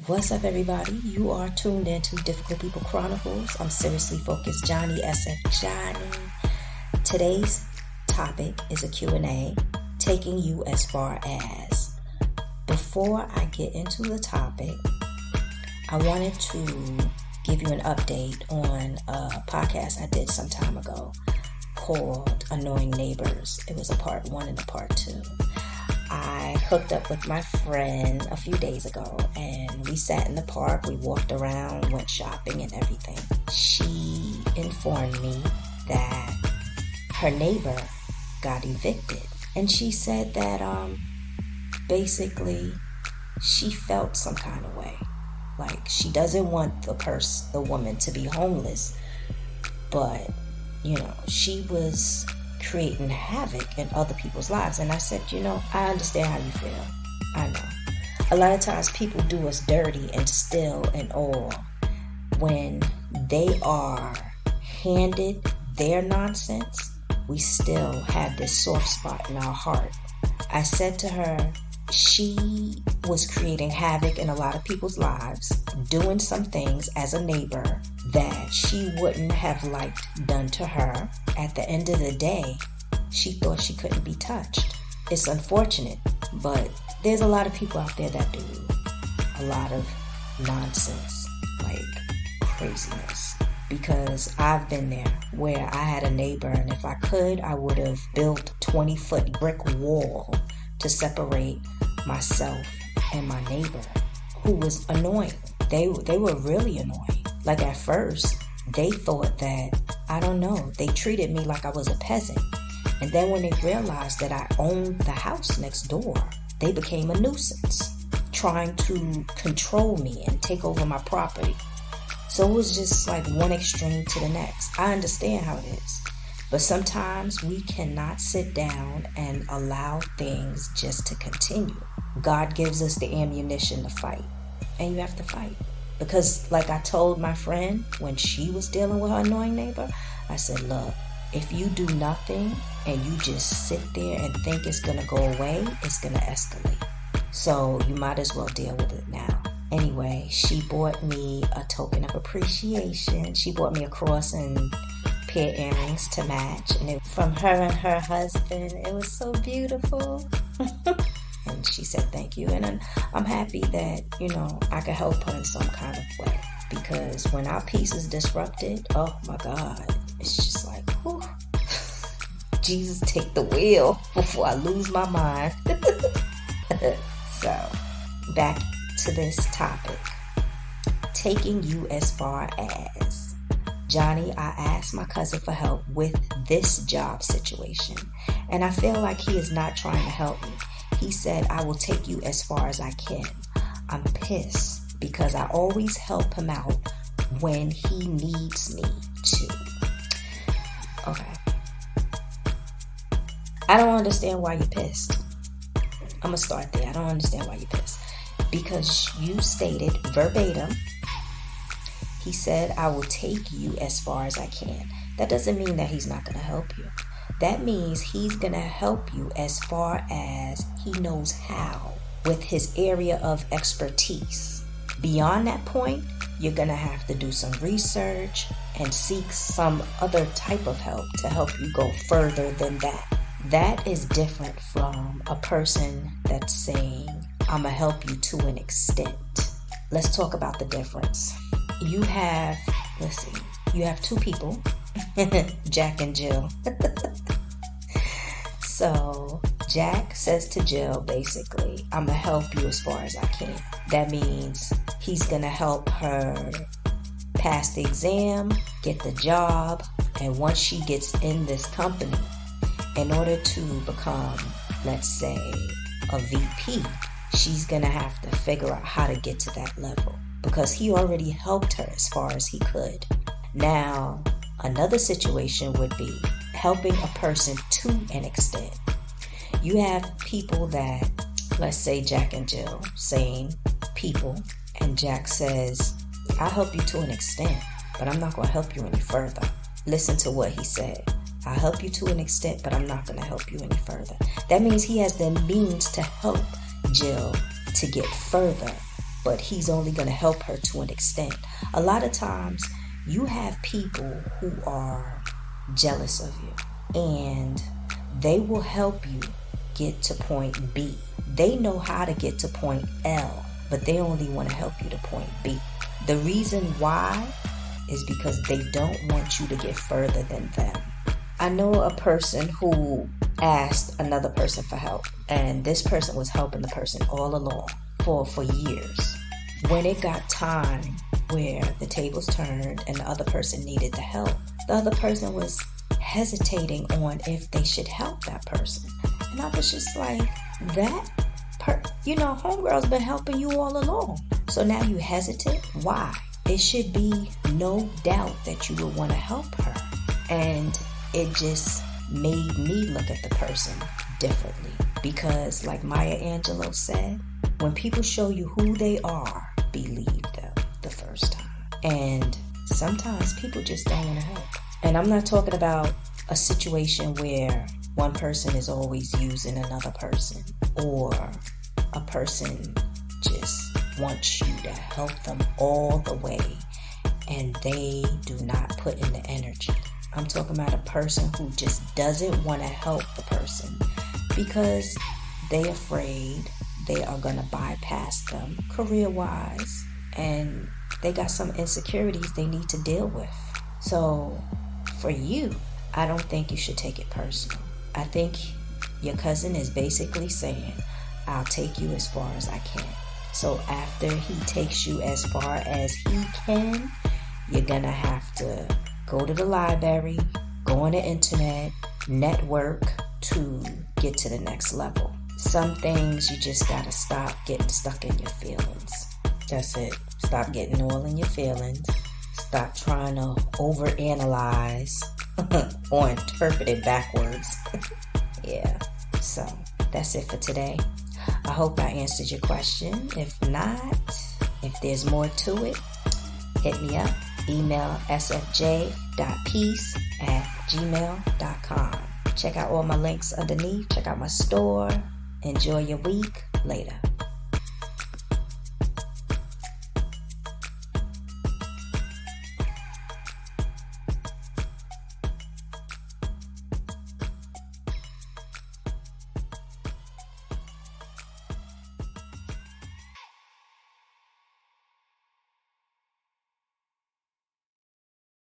What's up, everybody? You are tuned into Difficult People Chronicles. I'm Seriously Focused Johnnie, sfj.peace. Today's topic is a Q&A, taking you as far as. Before I get into the topic, I wanted to give you an update on a podcast I did some time ago called Annoying Neighbors. It was a part 1 and a part 2. I hooked up with my friend a few days ago and we sat in the park, we walked around, went shopping and everything. She informed me that her neighbor got evicted, and she said that basically she felt some kind of way. Like, she doesn't want the woman to be homeless, but she was creating havoc in other people's lives. And I said, I understand how you feel. I know. A lot of times people do us dirty and still and all, when they are handed their nonsense, we still have this soft spot in our heart. I said to her, she was creating havoc in a lot of people's lives, doing some things as a neighbor that she wouldn't have liked done to her. At the end of the day, she thought she couldn't be touched. It's unfortunate, but there's a lot of people out there that do a lot of nonsense, like craziness. Because I've been there where I had a neighbor, and if I could, I would have built 20-foot brick wall to separate myself and my neighbor, who was annoying. They were really annoying. Like, at first, they thought that, I don't know, they treated me like I was a peasant. And then when they realized that I owned the house next door, they became a nuisance, trying to control me and take over my property. So it was just like one extreme to the next. I understand how it is. But sometimes we cannot sit down and allow things just to continue. God gives us the ammunition to fight. And you have to fight. Because like I told my friend when she was dealing with her annoying neighbor, I said, look, if you do nothing and you just sit there and think it's going to go away, it's going to escalate. So you might as well deal with it now. Anyway, she bought me a token of appreciation. She bought me a cross and pair of earrings to match. And from her and her husband, it was so beautiful. And she said thank you. And I'm happy that, I could help her in some kind of way. Because when our peace is disrupted, oh my God, it's just like, whew. Jesus, take the wheel before I lose my mind. So, back to this topic. Taking you as far as. Johnnie, I asked my cousin for help with this job situation. And I feel like he is not trying to help me. He said, I will take you as far as I can. I'm pissed because I always help him out when he needs me to. Okay. I don't understand why you're pissed. I'm going to start there. I don't understand why you're pissed. Because you stated verbatim, he said, I will take you as far as I can. That doesn't mean that he's not going to help you. That means he's going to help you as far as he knows how, with his area of expertise. Beyond that point, you're going to have to do some research and seek some other type of help to help you go further than that. That is different from a person that's saying, I'm going to help you to an extent. Let's talk about the difference. You have two people, Jack and Jill. So Jack says to Jill, basically, I'm going to help you as far as I can. That means he's going to help her pass the exam, get the job, and once she gets in this company, in order to become, let's say, a VP, she's going to have to figure out how to get to that level because he already helped her as far as he could. Now, another situation would be helping a person to an extent. You have people that, let's say Jack and Jill, same people, and Jack says, I'll help you to an extent, but I'm not going to help you any further. Listen to what he said. I'll help you to an extent, but I'm not going to help you any further. That means he has the means to help Jill to get further, but he's only going to help her to an extent. A lot of times you have people who are jealous of you, and they will help you get to point B. They know how to get to point L, but they only want to help you to point B. The reason why is because they don't want you to get further than them. I know a person who asked another person for help, and this person was helping the person all along for years. When it got time where the tables turned and the other person needed the help, the other person was hesitating on if they should help that person. And I was just like, homegirl's been helping you all along. So now you hesitate? Why? It should be no doubt that you would want to help her. And it just made me look at the person differently. Because like Maya Angelou said, when people show you who they are, believe them the first time. And sometimes people just don't want to help. And I'm not talking about a situation where one person is always using another person, or a person just wants you to help them all the way and they do not put in the energy. I'm talking about a person who just doesn't want to help the person because they're afraid they are going to bypass them career-wise, and they got some insecurities they need to deal with. So for you, I don't think you should take it personal. I think your cousin is basically saying, I'll take you as far as I can. So after he takes you as far as he can, you're going to have to go to the library, go on the internet, network to get to the next level. Some things you just got to stop getting stuck in your feelings. That's it. Stop getting all in your feelings. Stop trying to overanalyze or interpret it backwards. Yeah. So that's it for today. I hope I answered your question. If not, if there's more to it, hit me up. Email sfj.peace@gmail.com. Check out all my links underneath. Check out my store. Enjoy your week. Later.